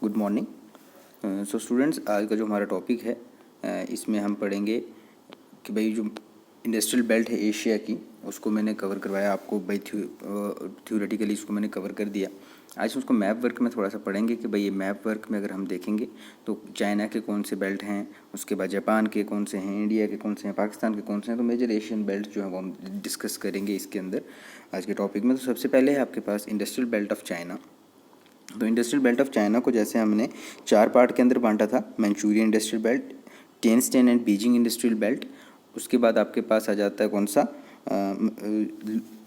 Good morning. So students, आज का जो हमारा टॉपिक है इसमें हम पढ़ेंगे कि भाई जो इंडस्ट्रियल बेल्ट है एशिया की, उसको मैंने कवर करवाया आपको भाई थ्योरेटिकली इसको मैंने कवर कर दिया। आज उसको मैप वर्क में थोड़ा सा पढ़ेंगे कि भाई ये मैप वर्क में अगर हम देखेंगे तो चाइना के कौन से बेल्ट हैं, उसके बाद जापान के कौन से हैं, इंडिया के कौन से हैं, पाकिस्तान के कौन से हैं। तो मेजर एशियन बेल्ट जो है वो हम डिस्कस करेंगे इसके अंदर आज के टॉपिक में। तो सबसे पहले है आपके पास इंडस्ट्रियल बेल्ट ऑफ चाइना। तो इंडस्ट्रियल बेल्ट ऑफ चाइना को जैसे हमने 4 पार्ट के अंदर बांटा था, Manchurian industrial belt, Tientsin and Beijing industrial belt. उसके बाद आपके पास आ जाता है कौन सा,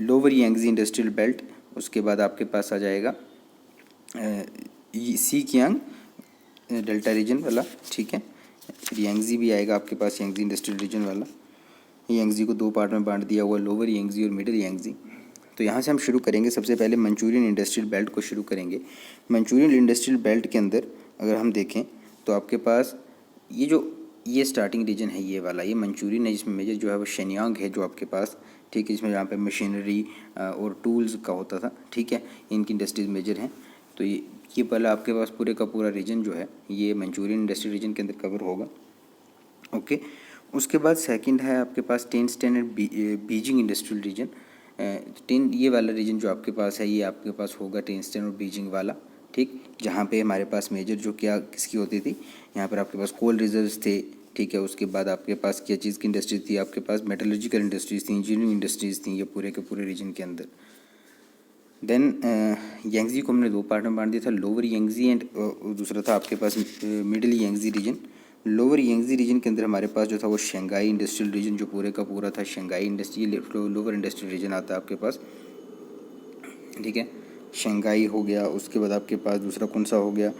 लोअर यांगजी इंडस्ट्रियल बेल्ट। उसके बाद आपके पास आ जाएगा सीकियांग डेल्टा रीजन वाला, ठीक है। फिर यांगजी भी आएगा आपके पास, यांगजी इंडस्ट्रियल रीजन वाला। यांगजी को 2 पार्ट में बांट दिया हुआ, लोअर यांगजी और मिडिल यांगजी। तो यहाँ से हम शुरू करेंगे, सबसे पहले मंचूरियन इंडस्ट्रियल बेल्ट को शुरू करेंगे। मंचूरियन इंडस्ट्रियल बेल्ट के अंदर अगर हम देखें तो आपके पास ये स्टार्टिंग रीजन है, ये वाला, ये मंचूरियन है, जिसमें मेजर जो है वो शेनयांग है जो आपके पास, ठीक है, जिसमें यहाँ पे मशीनरी और टूल्स का होता था, ठीक है, इनकी इंडस्ट्रीज मेजर हैं। तो ये पहला आपके पास पूरे का पूरा रीजन जो है ये मंचूरियन इंडस्ट्रियल रीजन के अंदर कवर होगा, ओके। उसके बाद सेकंड है आपके पास टिएनस्टेन एंड बीजिंग इंडस्ट्रियल रीजन। ये वाला रीजन जो आपके पास है ये आपके पास होगा टिएनस्टेन और बीजिंग वाला, ठीक, जहाँ पे हमारे पास मेजर जो क्या किसकी होती थी, यहाँ पर आपके पास कोल रिजर्व्स थे, ठीक है। उसके बाद आपके पास क्या चीज़ की इंडस्ट्रीज थी, आपके पास मेटलर्जिकल इंडस्ट्रीज थी, इंजीनियरिंग इंडस्ट्रीज थी, ये पूरे के पूरे रीजन के अंदर। देन यांगजी को हमने 2 पार्ट में बांट दिया था, लोअर यांगजी एंड दूसरा था आपके पास middle Yangtze region. Lower Yangtze region के अंदर हमारे पास जो था वो शंघाई इंडस्ट्रियल रीजन जो पूरे का पूरा था, Shanghai industry lower industrial region आता है आपके पास, ठीक है। शंघाई हो गया, उसके बाद आपके पास दूसरा कौन सा हो गया,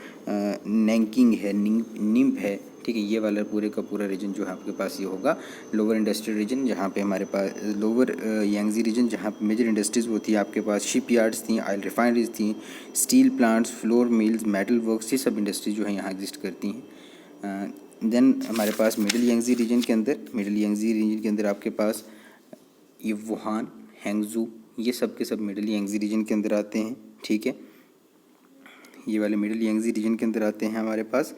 नैंकिंग है, निम्फ है, ठीक है। ये वाला पूरे का पूरा रीजन जो है आपके पास ये होगा लोअर इंडस्ट्रियल रीजन, जहाँ पे हमारे पास लोअर यांगजी रीजन, जहाँ पे मेजर इंडस्ट्रीज वो थी आपके पास, शिप यार्ड्स थी, ऑयल रिफाइनरीज थी, steel plants, flour mills, metal works, ये सब इंडस्ट्रीज जो है यहाँ एग्जिस्ट करती हैं। देन हमारे पास मिडिल यांगजी रीजन के अंदर आपके पास ये वुहान, हैंगजू, ये सब के सब मिडिल यांगजी रीजन के अंदर आते हैं, ठीक है। ये वाले मिडिल यांगजी रीजन के अंदर आते हैं हमारे पास,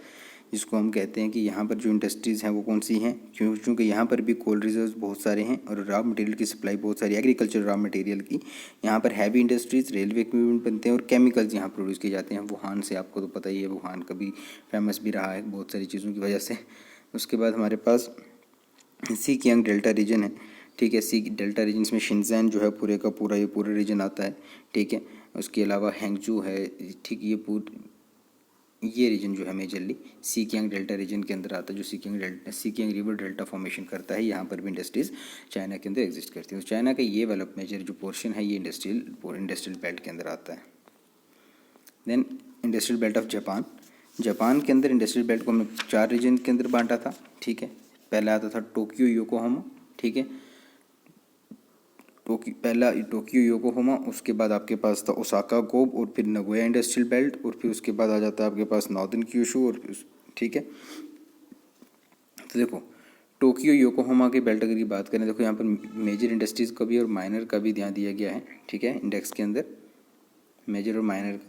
जिसको हम कहते हैं कि यहाँ पर जो इंडस्ट्रीज़ हैं वो कौन सी हैं, क्योंकि यहाँ पर भी कोल रिजर्व्स बहुत सारे हैं और रॉ मटेरियल की सप्लाई बहुत सारी, एग्रीकल्चर रॉ मटेरियल की। यहाँ पर हैवी इंडस्ट्रीज़, रेलवे इक्विपमेंट बनते हैं और केमिकल्स यहाँ प्रोड्यूस किए जाते हैं। वुहान से आपको तो पता ही है, वुहान कभी फेमस भी रहा है बहुत सारी चीज़ों की वजह से। उसके बाद हमारे पास सीकियांग डेल्टा रीजन है, ठीक है। सी डेल्टा रीजन में शिनजैन जो है पूरे का पूरा ये पूरा रीजन आता है, ठीक है। उसके अलावा हैंगजू है, ठीक, ये रीजन जो है मेजरली सीकियांग डेल्टा रीजन के अंदर आता है, जो सीकियांग रिवर डेल्टा फॉर्मेशन करता है। यहाँ पर भी इंडस्ट्रीज चाइना के अंदर एग्जिस्ट करती है। तो चाइना का ये वाला मेजर जो पोर्शन है ये इंडस्ट्रियल बेल्ट के अंदर आता है। Then industrial belt of Japan के अंदर इंडस्ट्रियल बेल्ट को हमने 4 रीजन के अंदर बांटा था, ठीक है। पहला आता था टोक्यो योकोहामा, ठीक है, टोक्यो योकोहामा। उसके बाद आपके पास था ओसाका कोब और फिर नगोया इंडस्ट्रियल बेल्ट, और फिर उसके बाद आ जाता है आपके पास नॉर्दर्न क्यूशू, और ठीक है। तो देखो टोक्यो योकोहामा के बेल्ट अगर की बात करें, देखो यहाँ पर मेजर इंडस्ट्रीज़ का भी और माइनर का भी ध्यान दिया गया है, ठीक है, इंडेक्स के अंदर मेजर और माइनर।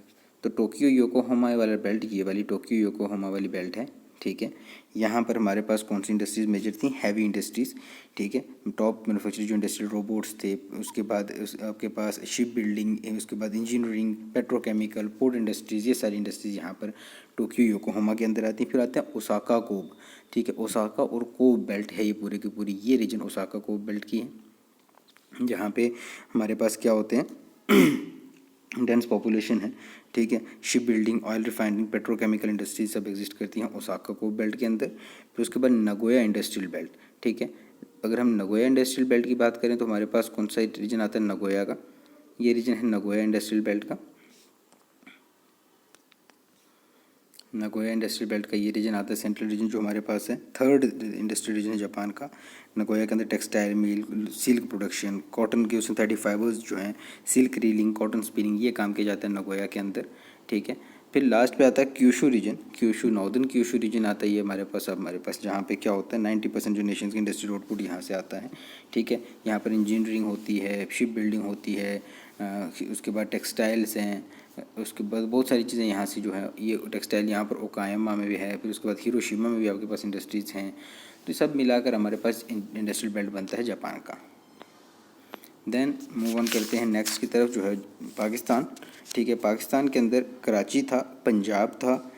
तो टोक्यो योकोहामा वाला बेल्ट, ये वाली टोक्यो योकोहामा वाली बेल्ट है, ठीक है। यहाँ पर हमारे पास कौन सी इंडस्ट्रीज़ मेजर थी, हैवी इंडस्ट्रीज़, ठीक है। टॉप मैन्युफैक्चरिंग जो इंडस्ट्रियल रोबोट्स थे, उसके बाद आपके पास शिप बिल्डिंग, उसके बाद इंजीनियरिंग, पेट्रोकेमिकल, पोर्ट इंडस्ट्रीज़, ये सारी इंडस्ट्रीज़ यहाँ पर टोक्यो योकोहामा के अंदर आती हैं। फिर आते हैं ओसाका कोब, ठीक है। ओसाका और कोब बेल्ट है ये पूरे की पूरी, ये रीजन ओसाका कोब बेल्ट की है, जहाँ पे हमारे पास क्या होते हैं, डेंस पॉपुलेशन है, ठीक है। Ship building, oil refining, petrochemical industries सब एग्जिस्ट करती हैं ओसाका कोब बेल्ट के अंदर। फिर उसके बाद नगोया इंडस्ट्रियल बेल्ट, ठीक है। अगर हम नगोया इंडस्ट्रियल बेल्ट की बात करें तो हमारे पास कौन सा रीजन आता है, नगोया का, ये रीजन है नगोया इंडस्ट्रियल बेल्ट का। नगोया इंडस्ट्रियल बेल्ट का ये रीजन आता है, सेंट्रल रीजन जो हमारे पास है। थर्ड इंडस्ट्रियल रीजन है जापान का। नगोया के अंदर textile mill, silk production, cotton के सिंथेटिक फाइबर्स जो हैं, सिल्क रीलिंग, कॉटन स्पिनिंग, ये काम किया जाता है नगोया के अंदर, ठीक है। फिर लास्ट पे आता है Kyushu region, northern Kyushu region आता है ये हमारे पास जहाँ पे क्या होता है 90% जो नेशंस की इंडस्ट्रियल आउटपुट यहाँ से आता है, ठीक है। यहाँ पर इंजीनियरिंग होती है, शिप बिल्डिंग होती है, उसके बाद टेक्सटाइल्स हैं, उसके बाद बहुत सारी चीज़ें यहाँ से जो है ये टेक्सटाइल यहाँ पर ओकायामा में भी है, फिर उसके बाद हिरोशिमा में भी आपके पास इंडस्ट्रीज़ हैं। तो ये सब मिलाकर हमारे पास इंडस्ट्रियल बेल्ट बनता है जापान का। देन मूव ऑन करते हैं नेक्स्ट की तरफ, जो है पाकिस्तान। ठीक है, पाकिस्तान के अंदर कराची था, पंजाब था,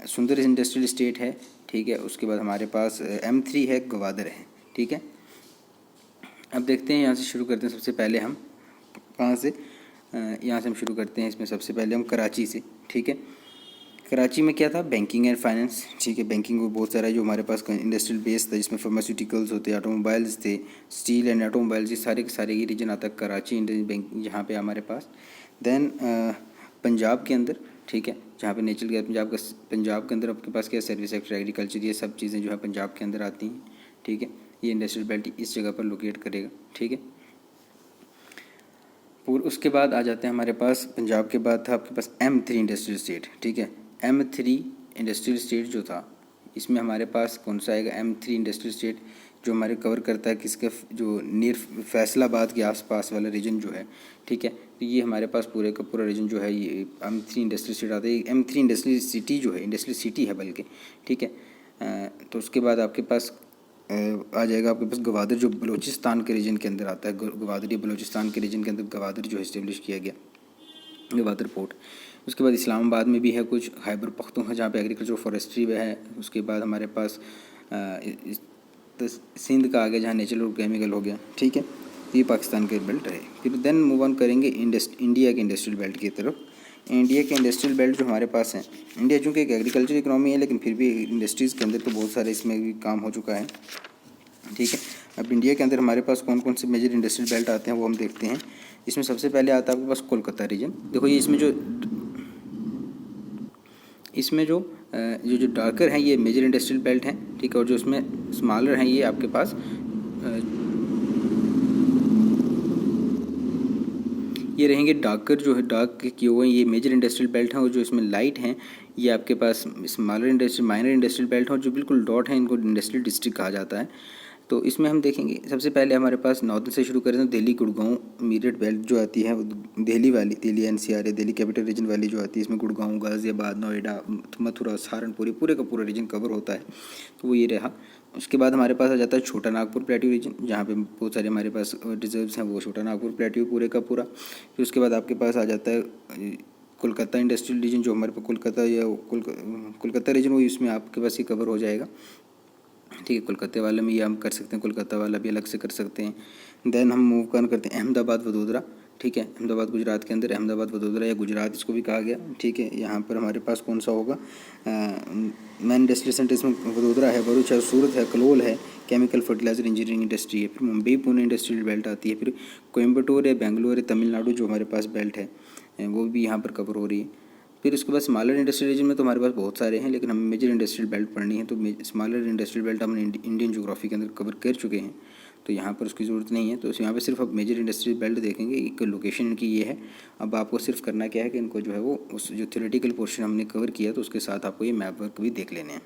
सुंदर इंडस्ट्रियल स्टेट है। ठीक है, उसके बाद हमारे पास M3 है, ग्वादर है। ठीक है, अब देखते हैं यहाँ से शुरू करते हैं। सबसे पहले हम कहाँ से, यहाँ से हम शुरू करते हैं। इसमें सबसे पहले हम कराची से। ठीक है, कराची में क्या था, बैंकिंग एंड फाइनेंस। ठीक है, बैंकिंग में बहुत सारा जो हमारे पास इंडस्ट्रियल बेस था, जिसमें फार्मास्यूटिकल्स होते, ऑटोमोबाइल्स थे, स्टील एंड ऑटोमोबाइल्स, ये सारे के सारे ये रीजन आता है कराची बैंक, जहाँ पे हमारे पास। देन पंजाब के अंदर, ठीक है, जहाँ पे नेचुरल गैस, पंजाब के अंदर आपके पास क्या, सर्विस सेक्टर, एग्रीकल्चर, ये सब चीज़ें जो है पंजाब के अंदर आती हैं। ठीक है, ये इंडस्ट्रियल बेल्ट इस जगह पर लोकेट करेगा। ठीक है, उसके बाद आ जाते हैं हमारे पास, पंजाब के बाद था आपके पास M3 इंडस्ट्रियल स्टेट। ठीक है, M3 इंडस्ट्रियल स्टेट जो था, इसमें हमारे पास कौन सा आएगा, M3 इंडस्ट्रियल स्टेट, जो हमारे कवर करता है किसका, जो नियर फैसलाबाद के आसपास वाला रीजन जो है। ठीक है, तो ये हमारे पास पूरे का पूरा रीजन जो है ये M3 इंडस्ट्रियल स्टेट आता है। M3 इंडस्ट्रियल सिटी जो है, इंडस्ट्रियल सिटी है बल्कि। ठीक है, तो उसके बाद आपके पास आ जाएगा आपके पास ग्वादर, जो बलूचिस्तान के रीजन के अंदर आता है। ग्वादर ये बलूचिस्तान के रीजन के अंदर ग्वादर जो है इस्टेब्लिश किया गया, ग्वादर पोर्ट। उसके बाद इस्लामाबाद में भी है कुछ, खैबर पख्तूनख्वा जहाँ पे एग्रीकल्चर फॉरेस्ट्री में है। उसके बाद हमारे पास सिंध का आ गया, जहाँ नेचुरल और केमिकल हो गया। ठीक है, ये पाकिस्तान के बेल्ट रहे। फिर देन मूव ऑन करेंगे इंडिया के इंडस्ट्रियल बेल्ट की तरफ। इंडिया के इंडस्ट्रियल बेल्ट जो हमारे पास हैं, इंडिया चूँकि एक एग्रीकल्चर इकनॉमी है, लेकिन फिर भी इंडस्ट्रीज़ के अंदर तो बहुत सारे इसमें भी काम हो चुका है। ठीक है, अब इंडिया के अंदर हमारे पास कौन कौन से मेजर इंडस्ट्रियल बेल्ट आते हैं वो हम देखते हैं। इसमें सबसे पहले आता है आपके पास कोलकाता रीजन। देखो ये इसमें जो डार्कर हैं ये मेजर इंडस्ट्रियल बेल्ट हैं। ठीक है, और जो इसमें स्मॉलर हैं ये आपके पास ये रहेंगे डार्कर, जो है डार्क किए हुए हैं, ये मेजर इंडस्ट्रियल बेल्ट हैं। और जो इसमें लाइट हैं ये आपके पास स्मॉलर माइनर इंडस्ट्रियल बेल्ट हैं। और जो बिल्कुल डॉट हैं इनको इंडस्ट्रियल डिस्ट्रिक्ट कहा जाता है। तो इसमें हम देखेंगे सबसे पहले हमारे पास नॉर्दर्न से शुरू करें तो दिल्ली, गुड़गांव, मीरठ बेल्ट जो आती है, दिल्ली वाली, दिल्ली NCR है, दिल्ली कैपिटल रीजन वाली जो आती है, इसमें गुड़गांव, गाज़ियाबाद, नोएडा, मथुरा, सहारनपुर, पूरे का पूरा रीजन कवर होता है। तो वो ये रहा। उसके बाद हमारे पास आ जाता है छोटा नागपुर प्लेट्यू रीजन, जहाँ पे बहुत सारे हमारे पास रिजर्व्स हैं, वो छोटा नागपुर प्लेट्यू पूरे का पूरा। फिर उसके बाद आपके पास आ जाता है कोलकाता इंडस्ट्रियल रीजन, जो हमारे पास कोलकाता रीजन, वो इसमें आपके पास ये कवर हो जाएगा। ठीक है, कोलकाता वाले में ये हम कर सकते हैं, कोलकाता वाला भी अलग से कर सकते हैं। देन हम मूव करते हैं अहमदाबाद, वडोदरा। ठीक है, अहमदाबाद गुजरात के अंदर, अहमदाबाद वडोदरा या गुजरात इसको भी कहा गया। ठीक है, यहाँ पर हमारे पास कौन सा होगा, मैन इंडस्ट्रियल सेंटर इसमें वडोदरा है, भरूच है, सूरत है, कलोल है, केमिकल फर्टिलाइजर इंजीनियरिंग इंडस्ट्री है। फिर मुंबई पुणे इंडस्ट्रियल बेल्ट आती है। फिर कोयम्बटूर है, बेंगलोर है, तमिलनाडु जो हमारे पास बेल्ट है वो भी यहाँ पर कवर हो रही है। फिर उसके बाद स्मॉलर इंडस्ट्रियल रीजन में तो हमारे पास बहुत सारे हैं, लेकिन हमें मेजर इंडस्ट्रियल बेल्ट पढ़नी है। तो स्मॉलर इंडस्ट्रियल बेल्ट हमने इंडियन ज्योग्राफी के अंदर कवर कर चुके हैं, तो यहाँ पर उसकी ज़रूरत नहीं है। तो यहाँ पे सिर्फ अब मेजर इंडस्ट्रियल बेल्ट देखेंगे, एक लोकेशन इनकी ये है। अब आपको सिर्फ करना क्या है कि इनको जो है वो उस जो थ्योरेटिकल पोर्शन हमने कवर किया तो उसके साथ आपको ये मैप वर्क भी देख लेने हैं।